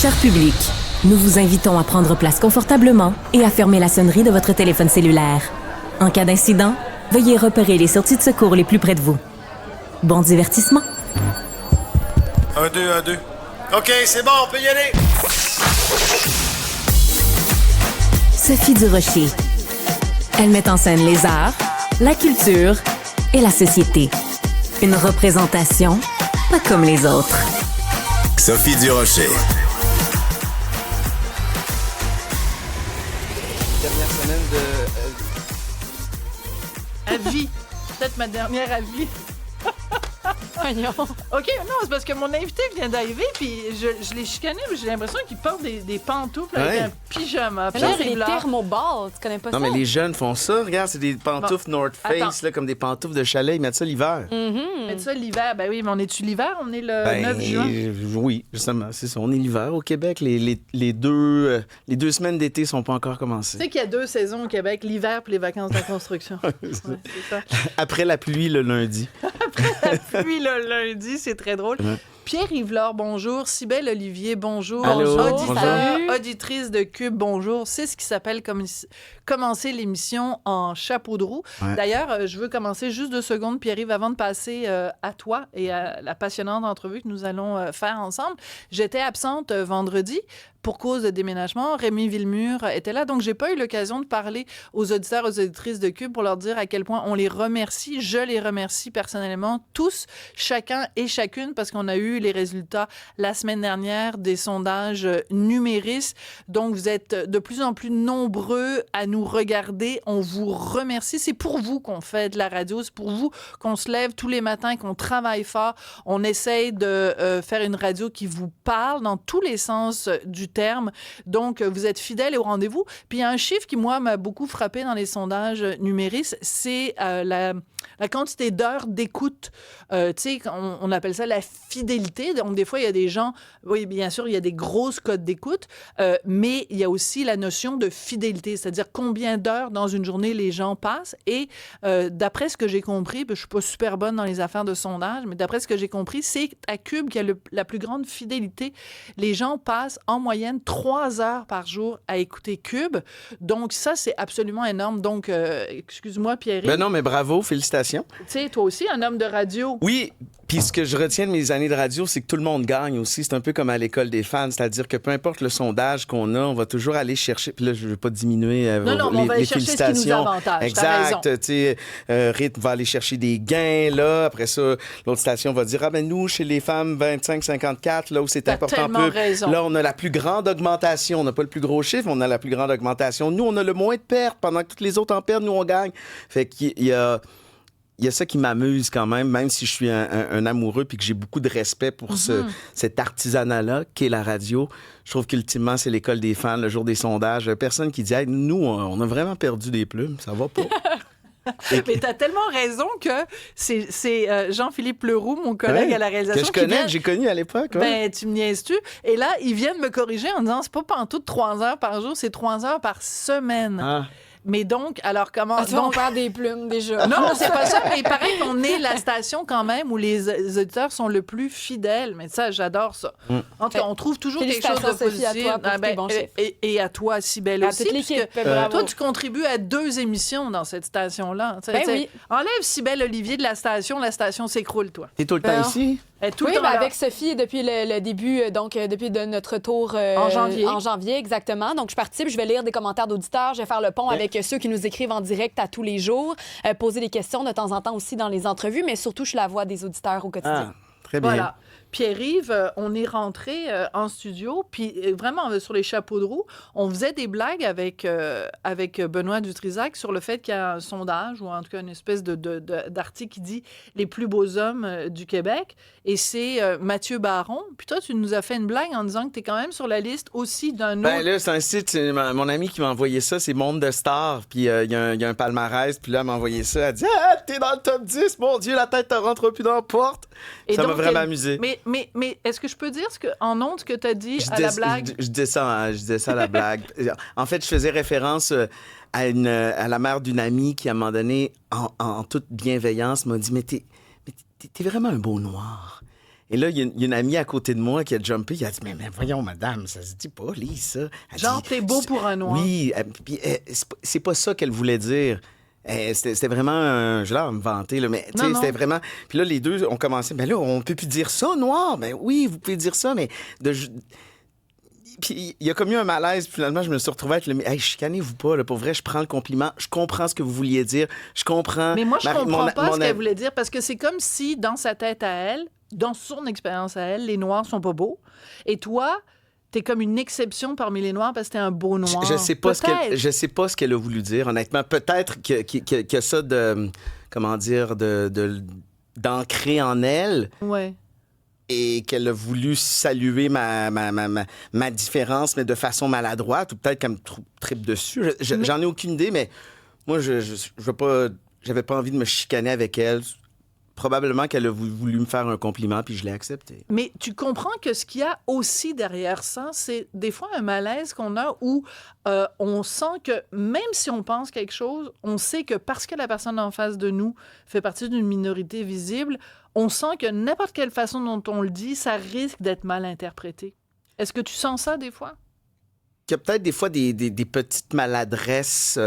Cher public, nous vous invitons à prendre place confortablement et à fermer la sonnerie de votre téléphone cellulaire. En cas d'incident, veuillez repérer les sorties de secours les plus près de vous. Bon divertissement. 1, 2, 1, 2. OK, c'est bon, on peut y aller. Sophie Durocher. Elle met en scène les arts, la culture et la société. Une représentation pas comme les autres. Sophie Durocher. Dernière semaine de... À vie. Peut-être ma dernière à vie. Voyons. OK, non, c'est parce que mon invité vient d'arriver, puis je l'ai chicané, mais j'ai l'impression qu'il porte des pantoufles avec un pyjama. Mais là, les thermoballs, tu connais pas ça? Non, mais les jeunes font ça. Regarde, c'est des pantoufles North Face, là, comme des pantoufles de chalet. Ils mettent ça l'hiver. Mais ça, l'hiver, ben oui, mais on est-tu l'hiver? On est le 9 juin? Oui, justement, c'est ça. On est l'hiver au Québec. Les deux semaines d'été sont pas encore commencées. Tu sais qu'il y a 2 saisons au Québec, l'hiver puis les vacances de la construction. c'est ça. C'est ça. Après la pluie, le lundi. Puis le lundi, c'est très drôle. Ouais. Pierre Yvelore, bonjour. Cybèle Olivier, bonjour. Allô, Auditeur, bonjour. auditrice de Cube, bonjour. C'est ce qui s'appelle commencer l'émission en chapeau de roue. Ouais. D'ailleurs, je veux commencer juste 2 secondes, Pierre-Yves, avant de passer à toi et à la passionnante entrevue que nous allons faire ensemble. J'étais absente vendredi pour cause de déménagement. Rémi Villemur était là, donc j'ai pas eu l'occasion de parler aux auditeurs, aux auditrices de Cube pour leur dire à quel point on les remercie. Je les remercie personnellement, tous, chacun et chacune, parce qu'on a eu les résultats la semaine dernière des sondages Numéris. Donc, vous êtes de plus en plus nombreux à nous regarder. On vous remercie. C'est pour vous qu'on fait de la radio. C'est pour vous qu'on se lève tous les matins, qu'on travaille fort. On essaye de faire une radio qui vous parle dans tous les sens du terme. Donc, vous êtes fidèles au rendez-vous. Puis, il y a un chiffre qui, moi, m'a beaucoup frappé dans les sondages Numéris, c'est la quantité d'heures d'écoute. Tu sais, on appelle ça la fidélité. Donc, des fois, il y a des gens... Oui, bien sûr, il y a des grosses cotes d'écoute, mais il y a aussi la notion de fidélité, c'est-à-dire combien d'heures dans une journée les gens passent. Et d'après ce que j'ai compris, je suis pas super bonne dans les affaires de sondage, mais d'après ce que j'ai compris, c'est à Cube qu'il y a la plus grande fidélité. Les gens passent en moyenne 3 heures par jour à écouter Cube. Donc, ça, c'est absolument énorme. Donc, excuse-moi, Pierre. Ben non, mais bravo, félicitations. Tu sais, toi aussi, un homme de radio. Oui, puis ce que je retiens de mes années de radio, c'est que tout le monde gagne aussi. C'est un peu comme à l'école des fans, c'est-à-dire que peu importe le sondage qu'on a, on va toujours aller chercher. Puis là, je ne veux pas diminuer on va aller chercher ce qui nous avantage. Exact. Tu sais, Rythme va aller chercher des gains, là. Après ça, l'autre station va dire, ah ben nous, chez les femmes 25-54, là où c'est important peu. Raison. Là, on a la plus grande augmentation. On n'a pas le plus gros chiffre, on a la plus grande augmentation. Nous, on a le moins de pertes. Pendant que toutes les autres en perdent, nous, on gagne. Fait qu'il y a... Il y a ça qui m'amuse quand même si je suis un amoureux puis que j'ai beaucoup de respect pour cet artisanat-là qu'est la radio. Je trouve qu'ultimement, c'est l'école des fans, le jour des sondages. Personne qui dit hey, « Nous, on a vraiment perdu des plumes, ça va pas. » Mais t'as tellement raison que c'est Jean-Philippe Leroux, mon collègue à la réalisation. Que je connais, que j'ai connu à l'époque. Ben, tu me niaises-tu? Et là, ils viennent me corriger en disant c'est pas pantoute 3 heures par jour, c'est 3 heures par semaine. Ah. Mais donc, alors comment... On perd des plumes déjà. Non, c'est pas ça, mais il paraît qu'on est la station quand même où les auditeurs sont le plus fidèles. Mais ça, j'adore ça. En tout cas, on trouve toujours quelque chose de Sophie, positif. à toi pour tes bons chiffres. Et à toi, Cybèle, À aussi. toute l'équipe, Toi, bravo. tu contribues à 2 émissions dans cette station-là. Oui. Enlève Cybèle Olivier de la station s'écroule, toi. T'es tout le temps ici? Tout Oui, le temps là. avec Sophie depuis le début, donc depuis de notre tour En janvier. En janvier, exactement. Donc, je participe, je vais lire des commentaires d'auditeurs, je vais faire le pont avec ceux qui nous écrivent en direct à tous les jours, poser des questions de temps en temps aussi dans les entrevues, mais surtout, je suis la voix des auditeurs au quotidien. Très bien. Voilà. Pierre-Yves, on est rentré en studio, puis vraiment sur les chapeaux de roue, on faisait des blagues avec Benoît Dutrisac sur le fait qu'il y a un sondage, ou en tout cas une espèce d'article qui dit « Les plus beaux hommes du Québec », et c'est Mathieu Baron. Puis toi, tu nous as fait une blague en disant que tu es quand même sur la liste aussi d'un autre... Ben là, c'est un site, c'est mon ami qui m'a envoyé ça, c'est Monde de Stars, puis il y a un palmarès, puis là, elle m'a envoyé ça, elle dit « Ah, t'es dans le top 10, mon Dieu, la tête te rentre plus dans la porte! » Ça m'a vraiment amusé. Mais est-ce que je peux dire en ondes ce que tu as dit à la blague? Je disais ça à la blague. En fait, je faisais référence à la mère d'une amie qui, à un moment donné, en toute bienveillance, m'a dit « Mais t'es vraiment un beau noir. » Et là, il y a une amie à côté de moi qui a jumpé, qui a dit « Mais voyons, madame, ça se dit pas, lise ça. » Genre, t'es beau pour un noir. Oui, puis c'est pas ça qu'elle voulait dire. C'était vraiment je l'ai me vanter, là, mais tu sais, c'était vraiment. Puis là, les deux ont commencé. Ben là, on peut plus dire ça, noir. Ben oui, vous pouvez dire ça, mais puis il y a comme eu un malaise. Puis finalement, je me suis retrouvé avec le. Hey, chicanez-vous pas, là, pour vrai, je prends le compliment. Je comprends ce que vous vouliez dire. Je comprends. Mais moi, je comprends pas ce qu'elle voulait dire parce que c'est comme si, dans sa tête à elle, dans son expérience à elle, les noirs sont pas beaux. Et toi, t'es comme une exception parmi les noirs parce que t'es un beau noir. Je sais pas ce qu'elle a voulu dire, honnêtement. Peut-être qu'il y a ça de. Comment dire, d'ancrer en elle. Ouais. Et qu'elle a voulu saluer ma différence, mais de façon maladroite, ou peut-être qu'elle me tripe dessus. J'en ai aucune idée, mais moi, j'avais pas envie de me chicaner avec elle. Probablement qu'elle a voulu me faire un compliment, puis je l'ai accepté. Mais tu comprends que ce qu'il y a aussi derrière ça, c'est des fois un malaise qu'on a où on sent que même si on pense quelque chose, on sait que parce que la personne en face de nous fait partie d'une minorité visible, on sent que n'importe quelle façon dont on le dit, ça risque d'être mal interprété. Est-ce que tu sens ça des fois? Il y a peut-être des fois des petites maladresses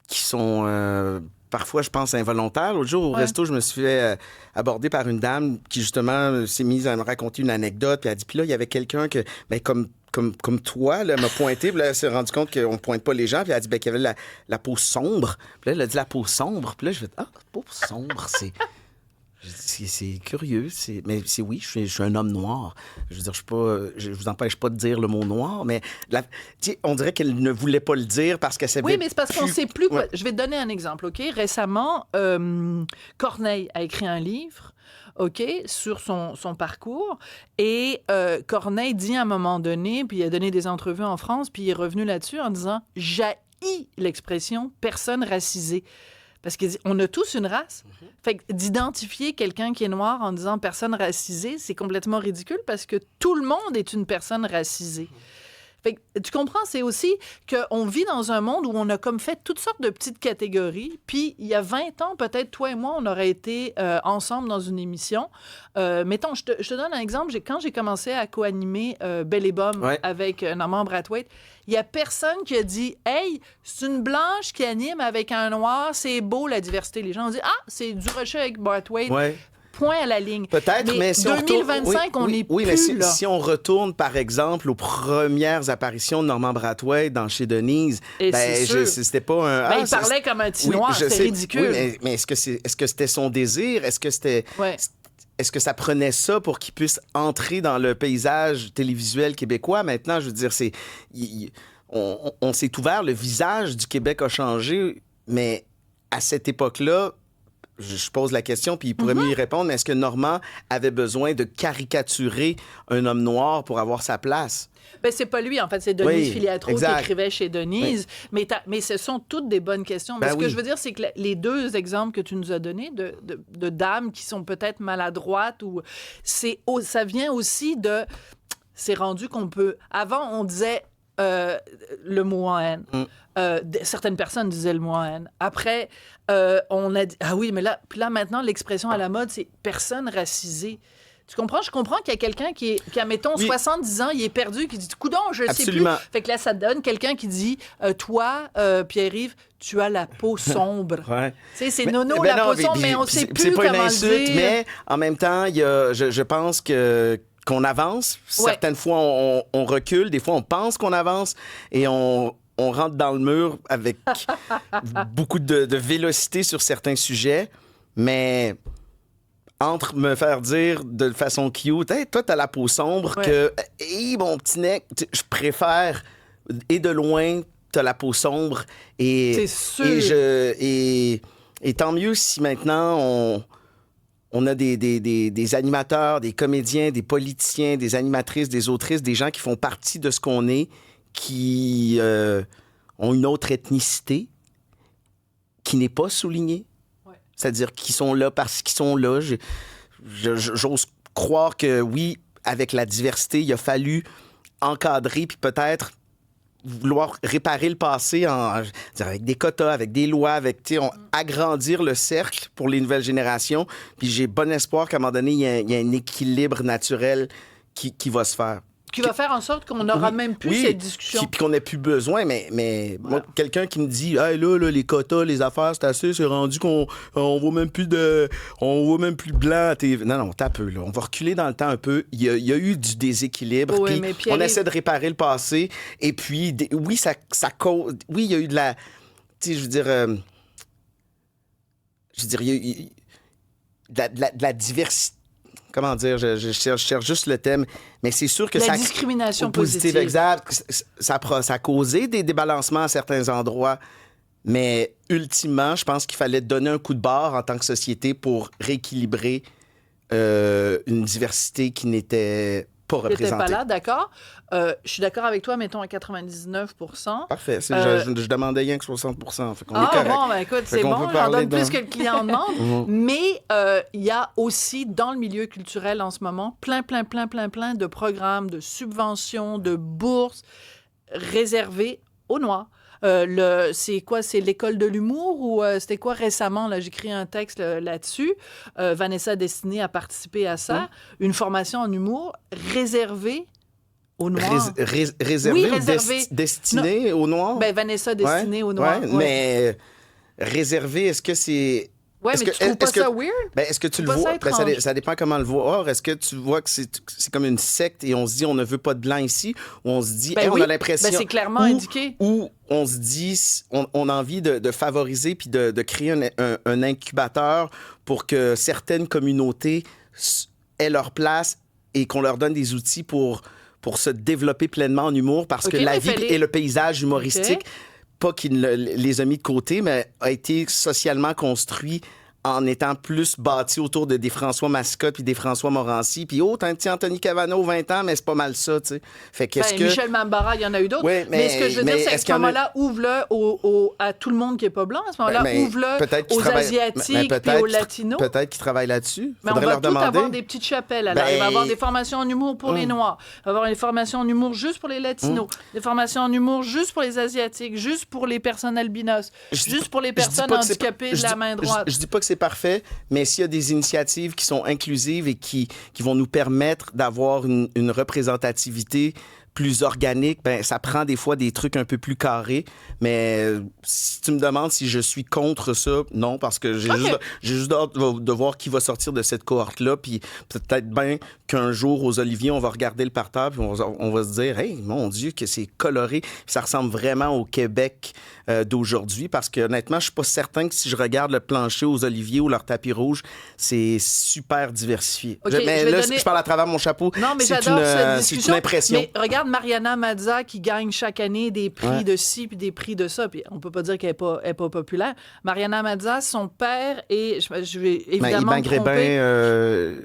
qui sont... parfois, je pense, involontaire. L'autre jour, au resto, je me suis fait aborder par une dame qui, justement, s'est mise à me raconter une anecdote. Puis elle a dit, puis là, il y avait quelqu'un que, ben, comme toi, là, m'a pointé. Puis là, elle s'est rendue compte qu'on ne pointe pas les gens. Puis elle a dit, ben, qu'il y avait la peau sombre. Puis là, elle a dit la peau sombre. Puis là, je vais ah, peau sombre, c'est... C'est curieux, mais c'est oui, je suis un homme noir. Je veux dire, je vous empêche pas de dire le mot noir, mais on dirait qu'elle ne voulait pas le dire parce qu'elle savait. Oui, mais c'est parce qu'on sait plus quoi. Ouais. Je vais te donner un exemple, OK? Récemment, Corneille a écrit un livre, OK, sur son parcours, et Corneille dit à un moment donné, puis il a donné des entrevues en France, puis il est revenu là-dessus en disant « J'haïs l'expression « personne racisée ». Parce qu'on a tous une race. Fait que d'identifier quelqu'un qui est noir en disant personne racisée, c'est complètement ridicule parce que tout le monde est une personne racisée. Fait que, tu comprends, c'est aussi qu'on vit dans un monde où on a comme fait toutes sortes de petites catégories. Puis, il y a 20 ans, peut-être, toi et moi, on aurait été ensemble dans une émission. Mettons, je te donne un exemple. Quand j'ai commencé à co-animer Belle et Bomme avec Norman Brathwaite, il n'y a personne qui a dit « Hey, c'est une blanche qui anime avec un noir, c'est beau la diversité. » Les gens ont dit « Ah, c'est Durocher avec Brathwaite. Ouais. » Point à la ligne. Peut-être, mais si 2025, on n'est plus mais là. Si on retourne, par exemple, aux premières apparitions de Normand Brathwaite dans Chez Denise, c'était pas un... il parlait comme un petit noir, c'était ridicule. Oui, mais est-ce que c'était son désir? Est-ce que c'était... Est-ce que ça prenait ça pour qu'il puisse entrer dans le paysage télévisuel québécois? Maintenant, je veux dire, on s'est ouvert, le visage du Québec a changé, mais à cette époque-là, je pose la question, puis il pourrait mieux y répondre, mais est-ce que Normand avait besoin de caricaturer un homme noir pour avoir sa place? Ben, c'est pas lui, en fait, c'est Denise Filiatro qui écrivait chez Denise. Oui. Mais ce sont toutes des bonnes questions. Mais ce que je veux dire, c'est que les deux exemples que tu nous as donnés de dames qui sont peut-être maladroites, ça vient aussi de... C'est rendu qu'on peut... Avant, on disait le mot en haine. Certaines personnes disaient le mot en haine. Après, on a dit... Ah oui, mais là maintenant, l'expression à la mode, c'est « personne racisée ». Tu comprends? Je comprends qu'il y a quelqu'un qui a, mettons, 70 ans, il est perdu, qui dit « Coudon, je ne sais plus ». Fait que là, ça donne quelqu'un qui dit « Toi, Pierre-Yves, tu as la peau sombre. » Tu sais, c'est nono, la peau sombre, mais on ne sait plus comment le dire. Mais en même temps, je pense qu'on avance. Certaines fois, on recule. Des fois, on pense qu'on avance et on rentre dans le mur avec beaucoup de vélocité sur certains sujets. Mais... entre me faire dire de façon cute, hey, toi, t'as la peau sombre, que, hey, mon petit nec, je préfère, et de loin, t'as la peau sombre. C'est sûr. Et tant mieux si maintenant, on a des animateurs, des comédiens, des politiciens, des animatrices, des autrices, des gens qui font partie de ce qu'on est, qui ont une autre ethnicité, qui n'est pas soulignée. C'est-à-dire qu'ils sont là parce qu'ils sont là. J'ose croire que, oui, avec la diversité, il a fallu encadrer puis peut-être vouloir réparer le passé avec des quotas, avec des lois, agrandir le cercle pour les nouvelles générations. Puis j'ai bon espoir qu'à un moment donné, il y a un équilibre naturel qui va se faire. Qui va faire en sorte qu'on n'aura même plus cette discussion. Puis qu'on n'ait plus besoin, mais moi, quelqu'un qui me dit « Hey, là, les quotas, les affaires, c'est assez, c'est rendu qu'on voit même plus de blanc à TV. » Non, t'as peu, là. On va reculer dans le temps un peu. Il y a eu du déséquilibre, puis on essaie de réparer le passé. Et puis, ça cause... Oui, il y a eu de la... Tu sais, il y a eu de la diversité. Comment dire, je cherche juste le thème, mais c'est sûr que la discrimination positive. Exact. Ça a causé des débalancements à certains endroits, mais ultimement, je pense qu'il fallait donner un coup de barre en tant que société pour rééquilibrer une diversité qui n'était pas représentée. T'étais pas là, d'accord. Je suis d'accord avec toi, mettons à 99%. Parfait. Je demandais rien que 60%. Fait qu'on est correct. Bon, écoute, c'est bon, j'en donne plus que le client demande. Mais il y a aussi, dans le milieu culturel en ce moment, plein de programmes, de subventions, de bourses réservées aux Noirs. C'est quoi? C'est l'école de l'humour ou c'était quoi récemment? Là, j'écris un texte là-dessus. Vanessa Destinée a participé à ça. Une formation en humour réservée aux Noirs. Réservé ou destiné aux Noirs? Ben, Vanessa Destinée aux Noirs. Mais réservé, est-ce que c'est... Oui, mais tu trouves pas ça weird? Ben, est-ce que tu le vois? Ça dépend comment le voir. Est-ce que tu vois que c'est comme une secte et on se dit on ne veut pas de blanc ici? Ou on se dit, on a l'impression... c'est clairement indiqué. Ou on se dit, on a envie de favoriser puis de créer un incubateur pour que certaines communautés aient leur place et qu'on leur donne des outils pour se développer pleinement en humour parce que la vie et le paysage humoristique... pas qu'il les a mis de côté, mais a été socialement construit en étant plus bâti autour de des François Mascotte puis des François Morancy. Puis, t'as un petit Anthony Cavanaugh, 20 ans, mais c'est pas mal ça, tu sais. Fait qu'est-ce que... Michel Mambara, il y en a eu d'autres. Oui, mais ce que je veux dire, c'est qu'à ce moment-là, ouvre-le à tout le monde qui est pas blanc. À ce moment-là, ouvre-le aux Asiatiques et aux Latinos. Peut-être qu'ils travaillent là-dessus. Mais on va tout avoir des petites chapelles. Alors, il va y avoir des formations en humour pour les Noirs. Il va y avoir des formations en humour juste pour les Latinos. Des formations en humour juste pour les Asiatiques, juste pour les personnes albinos, juste pour les personnes handicapées de la main droite. Je dis pas que c'est parfait, mais s'il y a des initiatives qui sont inclusives et qui vont nous permettre d'avoir une représentativité plus organique, ben ça prend des fois des trucs un peu plus carrés. Mais si tu me demandes si je suis contre ça, non, parce que j'ai juste hâte de voir qui va sortir de cette cohorte-là. Puis peut-être bien qu'un jour, aux Oliviers, on va regarder le parterre puis on va se dire « Hey, mon Dieu, que c'est coloré. » Ça ressemble vraiment au Québec d'aujourd'hui parce que honnêtement, je suis pas certain que si je regarde le plancher aux Oliviers ou leur tapis rouge, c'est super diversifié. Okay, je parle à travers mon chapeau. Non, mais j'adore cette discussion. C'est une impression. Mais regarde Mariana Mazza qui gagne chaque année des prix de ci puis des prix de ça. Puis on peut pas dire qu'elle est pas populaire. Mariana Mazza, son père est... Je vais évidemment me tromper.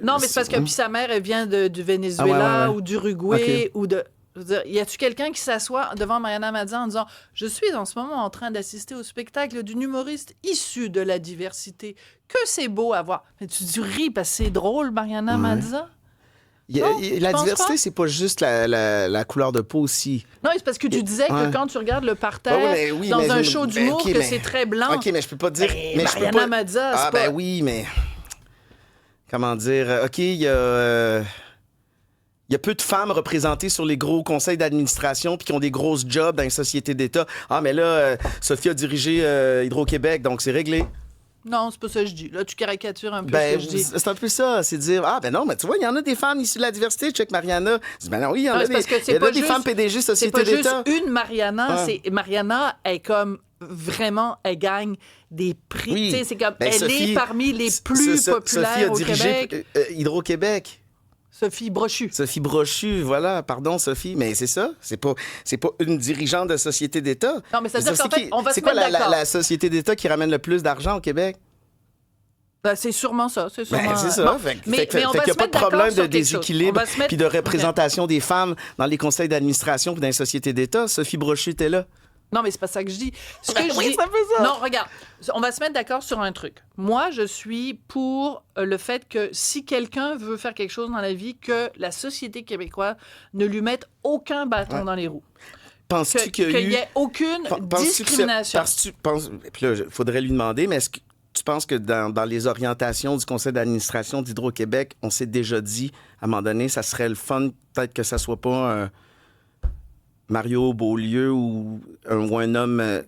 Non, mais c'est parce que puis sa mère, elle vient du Venezuela ou d'Uruguay ou de... Je veux dire, y a-tu quelqu'un qui s'assoit devant Mariana Mazza en disant « Je suis en ce moment en train d'assister au spectacle d'une humoriste issue de la diversité. Que c'est beau à voir. » Mais tu ris parce que c'est drôle, Mariana Mazza? La diversité, c'est pas juste la couleur de peau aussi. Non, c'est parce que tu disais que quand tu regardes le parterre dans un show d'humour, que c'est très blanc. OK, mais je peux pas dire... Mais Mariana Mazza, c'est pas... oui, mais... Comment dire? OK, il y a peu de femmes représentées sur les gros conseils d'administration puis qui ont des grosses jobs dans les sociétés d'État. Ah, mais là, Sophie a dirigé Hydro-Québec, donc c'est réglé. Non, c'est pas ça que je dis. Là, tu caricatures un peu ce que je dis. C'est un peu ça. C'est dire, non, mais tu vois, il y en a des femmes issues de la diversité. Check Mariana. Je dis, oui, il y en a des femmes PDG Société d'État. C'est pas juste une Mariana. Mariana est comme... Vraiment, elle gagne des prix. Oui. Tu sais, c'est comme... elle est parmi les plus populaires au Québec. Sophie a dirigé Hydro-Québec. Sophie Brochu. Sophie Brochu, voilà. Pardon, Sophie. Mais c'est ça. C'est pas une dirigeante de société d'État. Non, mais ça veut dire qu'en fait, on va se mettre d'accord. C'est quoi la société d'État qui ramène le plus d'argent au Québec? Ben, c'est sûrement ça. C'est ça. Bon, mais il n'y a pas de problème de déséquilibre puis de représentation des femmes dans les conseils d'administration puis dans les sociétés d'État. Sophie Brochu était là. Non, mais c'est pas ça que je dis. Ça fait ça. Non, regarde, on va se mettre d'accord sur un truc. Moi, je suis pour le fait que si quelqu'un veut faire quelque chose dans la vie, que la société québécoise ne lui mette aucun bâton dans les roues. Penses-tu qu'il y a eu... ait aucune discrimination? Puis là, il faudrait lui demander, mais est-ce que tu penses que dans les orientations du conseil d'administration d'Hydro-Québec, on s'est déjà dit, à un moment donné, ça serait le fun, peut-être que ça soit pas Mario Beaulieu ou un homme...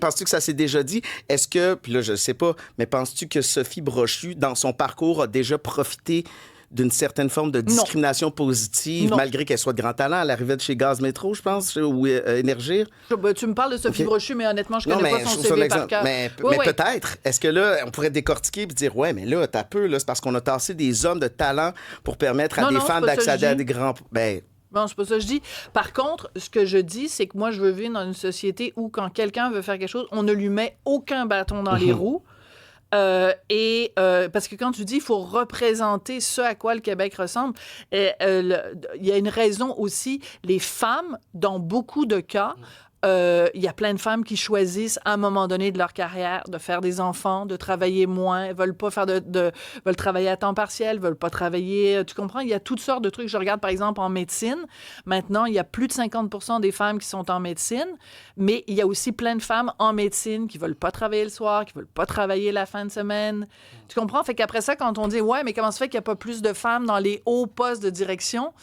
penses-tu que ça s'est déjà dit? Est-ce que, puis là, je ne sais pas, mais penses-tu que Sophie Brochu, dans son parcours, a déjà profité d'une certaine forme de discrimination positive, malgré qu'elle soit de grand talent? Elle arrivait de chez Gaz Métro, je pense, ou Énergir. Tu me parles de Sophie Brochu, mais honnêtement, je ne connais pas son CV par cœur. Mais peut-être. Est-ce que là, on pourrait décortiquer et dire, ouais, mais là, t'as peu, là, c'est parce qu'on a tassé des hommes de talent pour permettre à des femmes d'accéder à des grands... Non, c'est pas ça que je dis. Par contre, ce que je dis, c'est que moi, je veux vivre dans une société où, quand quelqu'un veut faire quelque chose, on ne lui met aucun bâton dans les roues. Parce que quand tu dis qu'il faut représenter ce à quoi le Québec ressemble, il y a une raison aussi. Les femmes, dans beaucoup de cas, il y a plein de femmes qui choisissent à un moment donné de leur carrière de faire des enfants, de travailler moins, elles veulent pas faire veulent travailler à temps partiel, veulent pas travailler, tu comprends? Il y a toutes sortes de trucs. Je regarde par exemple en médecine. Maintenant, il y a plus de 50% des femmes qui sont en médecine, mais il y a aussi plein de femmes en médecine qui veulent pas travailler le soir, qui veulent pas travailler la fin de semaine. Tu comprends? Fait qu'après ça, quand on dit « Ouais, mais comment se fait qu'il y a pas plus de femmes dans les hauts postes de direction? »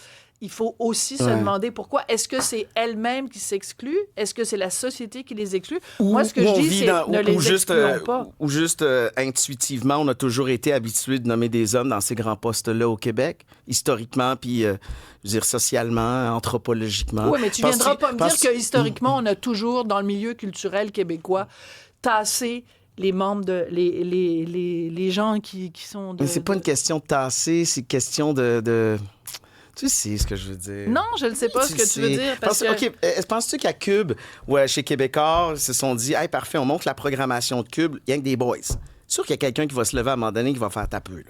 Il faut aussi se demander pourquoi. Est-ce que c'est elles-mêmes qui s'excluent? Est-ce que c'est la société qui les exclut? Moi, ce que je dis, c'est ne les excluons pas. Ou juste intuitivement, on a toujours été habitués de nommer des hommes dans ces grands postes-là au Québec, historiquement, puis, je veux dire, socialement, anthropologiquement. Oui, mais tu viendras pas me dire que historiquement, on a toujours, dans le milieu culturel québécois, tassé les membres les gens qui sont... Mais c'est pas une question de tasser, c'est une question de... Tu sais ce que je veux dire. Non, je ne sais pas ce que tu veux dire. OK, penses-tu qu'à Cube, chez Québécois, ils se sont dit « Hey, parfait, on monte la programmation de Cube, il y a que des boys. » C'est sûr qu'il y a quelqu'un qui va se lever à un moment donné qui va faire taper.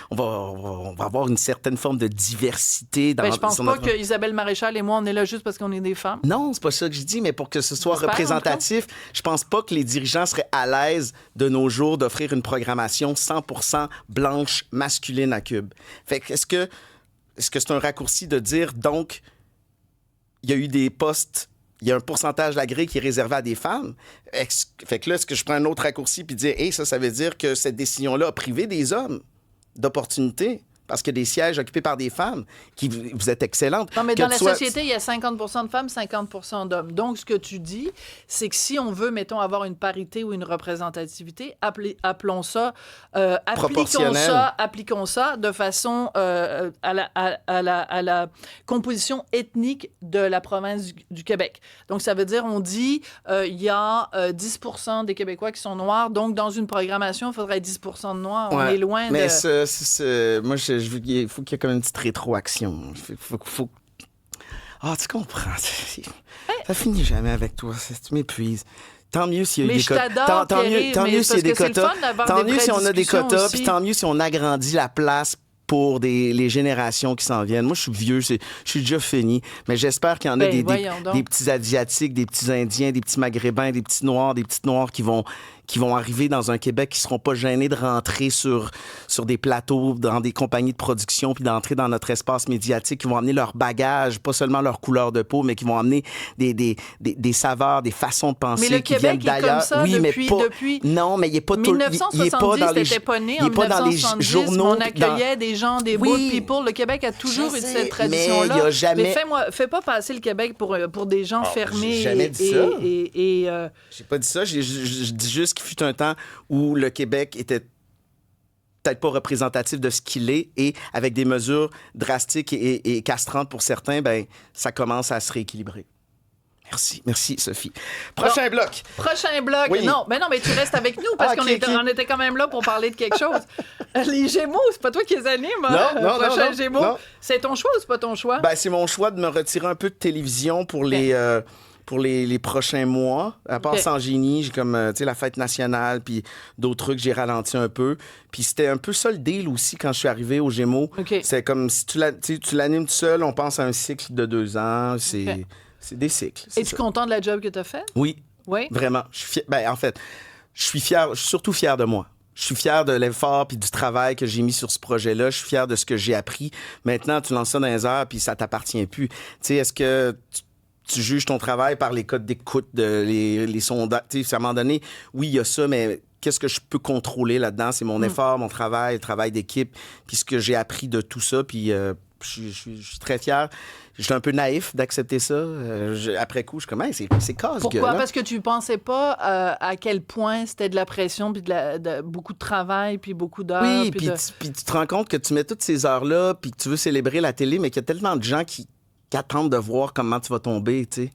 On va avoir une certaine forme de diversité. Je pense pas qu'Isabelle Maréchal et moi, on est là juste parce qu'on est des femmes. Non, c'est pas ça que je dis, mais pour que ce soit représentatif, je pense pas que les dirigeants seraient à l'aise de nos jours d'offrir une programmation 100% blanche, masculine à Cube. Fait que est-ce que c'est un raccourci de dire, donc, il y a eu des postes, il y a un pourcentage de la grille qui est réservé à des femmes? Fait que là, est-ce que je prends un autre raccourci puis dire, ça veut dire que cette décision-là a privé des hommes d'opportunités? Parce qu'il y a des sièges occupés par des femmes, vous êtes excellentes. Non, mais dans la société, il y a 50 de femmes, 50 d'hommes. Donc, ce que tu dis, c'est que si on veut, mettons, avoir une parité ou une représentativité, appliquons ça de façon à la composition ethnique de la province du Québec. Donc, ça veut dire, on dit, il y a 10 des Québécois qui sont noirs, donc dans une programmation, il faudrait 10 de noirs. On est loin mais moi, il faut qu'il y ait comme une petite rétroaction. Faut... Ah, tu comprends. Ça finit jamais avec toi. Tu m'épuises. Tant mieux s'il y a eu des quotas. Tant mieux s'il y a des quotas. Tant mieux si on a des quotas. Puis tant mieux si on agrandit la place pour les générations qui s'en viennent. Moi, je suis vieux, je suis déjà fini. Mais j'espère qu'il y en a des petits Asiatiques, des petits Indiens, des petits Maghrébins, des petits Noirs, des petites Noires qui vont arriver dans un Québec qui ne seront pas gênés de rentrer sur des plateaux, dans des compagnies de production, puis d'entrer dans notre espace médiatique, qui vont amener leur bagage, pas seulement leur couleur de peau, mais qui vont amener des saveurs, des façons de penser mais le qui Québec viennent d'ailleurs. Est comme ça depuis non, mais il n'est pas 1970, t'étais pas né en 1970, journaux. On accueillait des gens, des good people. Le Québec a toujours eu cette tradition-là. Mais il n'y a jamais... Mais fais pas passer le Québec pour des gens fermés. J'ai jamais dit ça. J'ai pas dit ça. Je dis juste qu'il fut un temps où le Québec était peut-être pas représentatif de ce qu'il est et avec des mesures drastiques et castrantes pour certains, ça commence à se rééquilibrer. Merci Sophie. Prochain bloc. Oui. Non, mais tu restes avec nous parce qu'on était quand même là pour parler de quelque chose. Les Gémeaux, c'est pas toi qui les animes. Non, Gémeaux. Non. C'est ton choix ou c'est pas ton choix? C'est mon choix de me retirer un peu de télévision pour les prochains mois. À part Sans Génie, j'ai comme la fête nationale puis d'autres trucs, j'ai ralenti un peu. Puis c'était un peu ça le deal aussi quand je suis arrivé aux Gémeaux. Okay. C'est comme si tu l'animes tout seul, on pense à un cycle de 2 ans. C'est des cycles. Es-tu content de la job que tu as faite? Oui. Oui? Vraiment. Je suis fier. En fait, je suis surtout fier de moi. Je suis fier de l'effort puis du travail que j'ai mis sur ce projet-là. Je suis fier de ce que j'ai appris. Maintenant, tu lances ça dans les heures puis ça t'appartient plus. Tu sais, est-ce que tu juges ton travail par les codes d'écoute, les sondages? Tu sais, à un moment donné, oui, il y a ça, mais qu'est-ce que je peux contrôler là-dedans? C'est mon effort, mon travail, le travail d'équipe, puis ce que j'ai appris de tout ça. Puis je suis très fier. J'étais un peu naïf d'accepter ça. Après coup, je suis comme, hey, c'est casse-gueule. Pourquoi? Hein? Parce que tu pensais pas à quel point c'était de la pression, puis de beaucoup de travail, puis beaucoup d'heures. Oui, puis tu te rends compte que tu mets toutes ces heures-là, puis que tu veux célébrer la télé, mais qu'il y a tellement de gens qui attendent de voir comment tu vas tomber, tu sais.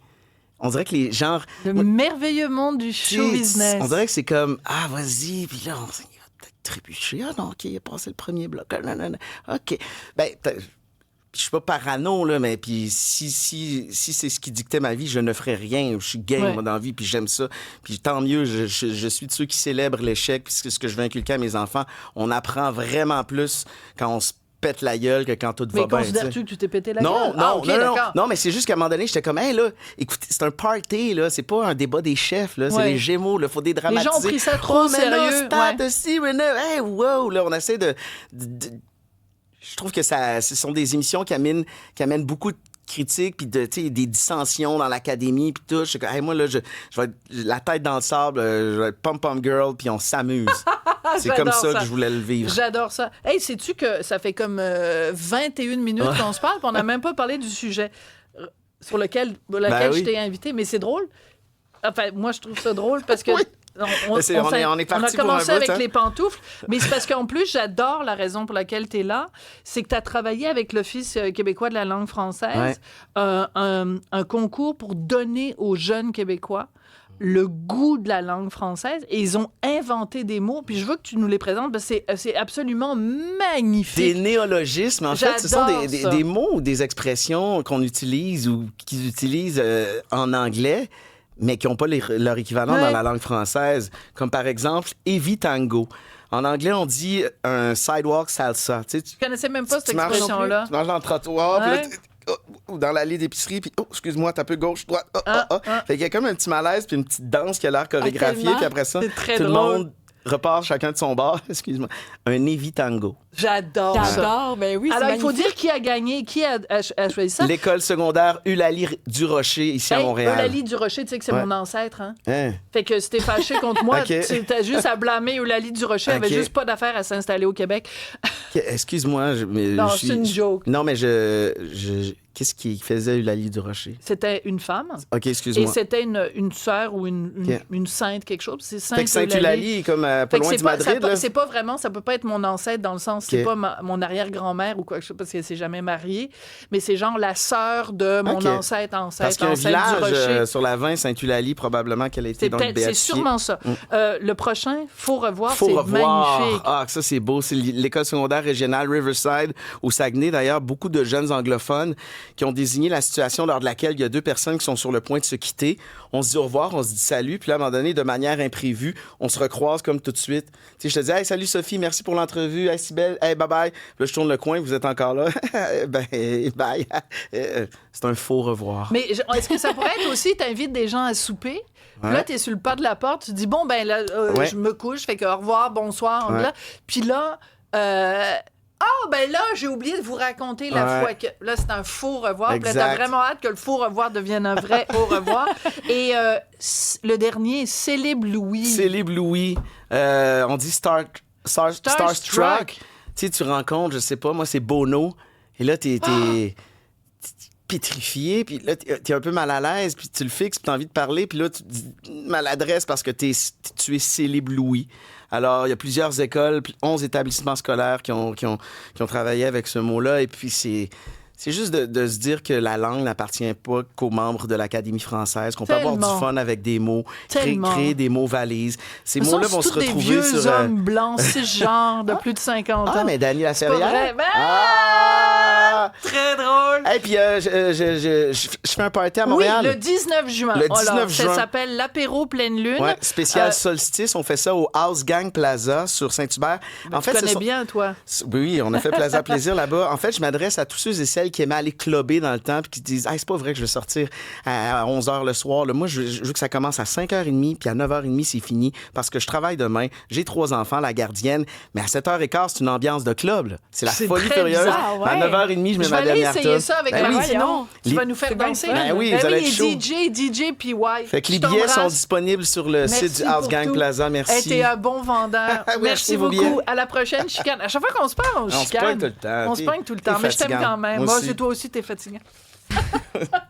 On dirait que les gens... Le merveilleux monde du show business. On dirait que c'est comme, ah, vas-y, puis là, il va peut-être trébucher. Ah non, OK, il a passé le premier bloc. Ah, non. OK. Ben, je suis pas parano, là, mais puis si c'est ce qui dictait ma vie, je ne ferais rien. Je suis game, moi, dans la vie, puis j'aime ça. Puis tant mieux, je suis de ceux qui célèbrent l'échec, puis c'est ce que je veux inculquer à mes enfants. On apprend vraiment plus quand on se pète la gueule que quand tout va bien. Mais considères-tu que tu t'es pété la gueule? Non, mais c'est juste qu'à un moment donné, j'étais comme, hey, là, écoute, c'est un party, là, c'est pas un débat des chefs, là, c'est les Gémeaux, là, faut dédramatiser. Les gens ont pris ça trop sérieux. Hey, wow, là, on essaie de... Je trouve que ce sont des émissions qui amènent beaucoup de critiques puis des dissensions dans l'académie puis tout. Je suis comme, hey, moi, là, je vais être la tête dans le sable, je vais être pom-pom girl puis on s'amuse. C'est comme ça que je voulais le vivre. J'adore ça. Hey, sais-tu que ça fait comme 21 minutes qu'on se parle puis on n'a même pas parlé du sujet sur lequel je t'ai invité. Mais c'est drôle. Enfin, moi, je trouve ça drôle parce que... On est parti pour commencé avec les pantoufles, mais c'est parce qu'en plus, j'adore la raison pour laquelle tu es là. C'est que tu as travaillé avec l'Office québécois de la langue française, un concours pour donner aux jeunes Québécois le goût de la langue française, et ils ont inventé des mots, puis je veux que tu nous les présentes, parce que c'est absolument magnifique. Des néologismes, en fait, ce sont des mots ou des expressions qu'on utilise ou qu'ils utilisent en anglais, mais qui n'ont pas leur équivalent dans la langue française. Comme par exemple, Heavy Tango. En anglais, on dit un sidewalk salsa. Tu sais, je connaissais même pas cette expression-là. Tu marches dans le trottoir, puis là, ou dans l'allée d'épicerie, puis excuse-moi, t'as un peu gauche, droite. Fait qu'il y a comme un petit malaise, puis une petite danse qui a l'air chorégraphiée, puis après ça, tout le monde repart chacun de son bord. Excuse-moi. Un Heavy Tango. J'adore ça. Ben oui, alors, il faut dire qui a gagné, qui a choisi ça. L'école secondaire Eulalie du Rocher, ici à Montréal. Eulalie du Rocher, tu sais que c'est mon ancêtre, hein? Fait que si t'es fâché contre moi, t'as juste à blâmer Eulalie du Rocher. Elle avait juste pas d'affaire à s'installer au Québec. Excuse-moi. Non, c'est une joke. Non, mais qu'est-ce qui faisait Eulalie du Rocher? C'était une femme. OK, excuse-moi. Et c'était une sœur ou une sainte, quelque chose. C'est Sainte Eulalie, comme pas loin du Madrid. C'est pas vraiment, ça peut pas être mon ancêtre dans le sens, c'est pas mon arrière-grand-mère ou quoi, je sais pas si elle s'est jamais mariée, mais c'est genre la sœur de mon ancêtre Parce qu'il y a un village sur la 20, Sainte-Eulalie, probablement qu'elle a été donc béatifiée. C'est sûrement ça. Le prochain, Faut revoir, c'est magnifique. Ah, ça, c'est beau. C'est l'école secondaire régionale Riverside, au Saguenay. D'ailleurs, beaucoup de jeunes anglophones qui ont désigné la situation lors de laquelle il y a deux personnes qui sont sur le point de se quitter. On se dit au revoir, on se dit salut, puis là, à un moment donné, de manière imprévue, on se recroise comme tout de suite. Tu sais, je te dis, hey, salut Sophie, merci pour l'entrevue, hey, si belle, hey, bye-bye. Puis là, je tourne le coin, vous êtes encore là. Ben, bye. C'est un faux revoir. Mais est-ce que ça pourrait être aussi, t'invites des gens à souper? Puis là, t'es sur le pas de la porte, tu dis, bon, ben là, je me couche, fait que au revoir, bonsoir, là. Puis là, ben là, j'ai oublié de vous raconter la fois que... Là, c'est un faux revoir. Puis là, t'as vraiment hâte que le faux revoir devienne un vrai au revoir. Et le dernier, Célib Louis. Célib Louis. On dit Starstruck. Tu sais, tu rencontres, je sais pas, moi, c'est Bono. Et là, t'es pétrifié, puis là, t'es un peu mal à l'aise, puis tu le fixes, puis t'as envie de parler, puis là, tu dis maladresse parce que tu es Célib Louis. Alors, il y a plusieurs écoles, 11 établissements scolaires qui ont travaillé avec ce mot-là, et puis c'est juste de se dire que la langue n'appartient pas qu'aux membres de l'Académie française, qu'on peut avoir du fun avec des mots, créer des mots valises. Ces mots-là vont se retrouver des vieux hommes blancs, cisgenres de plus de 50 ans. Ah, mais Dany Laferrière? C'est pas vrai. fois. Très drôle. Et puis, je fais un party à Montréal. Oui, le 19 juin. Le 19 juin. Ça s'appelle l'apéro pleine lune. Ouais, spécial solstice. On fait ça au House Gang Plaza sur Saint-Hubert. En fait, tu connais bien, toi. Oui, on a fait Plaza Plaisir là-bas. En fait, je m'adresse à tous ceux et celles qui aimaient aller clubber dans le temps puis qui disent « c'est pas vrai que je vais sortir à 11h le soir. » Moi, je veux que ça commence à 5h30 puis à 9h30, c'est fini parce que je travaille demain. J'ai 3 enfants, la gardienne. Mais à 7h15, c'est une ambiance de club. Là. C'est la folie très furieuse. bizarre, ouais. À 9h30, je mets ma dernière essayer tune. ça avec Ben oui. Martino. Tu Les- vas nous faire danser. Ben oui, vous allez être chaud. DJ, PY. Fait que les Je billets sont t'embrasse. disponibles sur le Merci site du House pour Gang tout. Plaza. Merci. T'es un bon vendeur. Oui, Merci achetez vos beaucoup. billets. À la prochaine chicane. À chaque fois qu'on se parle, on On se chicane. pogne tout le temps. On se pogne tout le temps. T'es Mais je t'aime fatigant. quand même. Moi Moi, aussi. c'est toi aussi, t'es fatigant.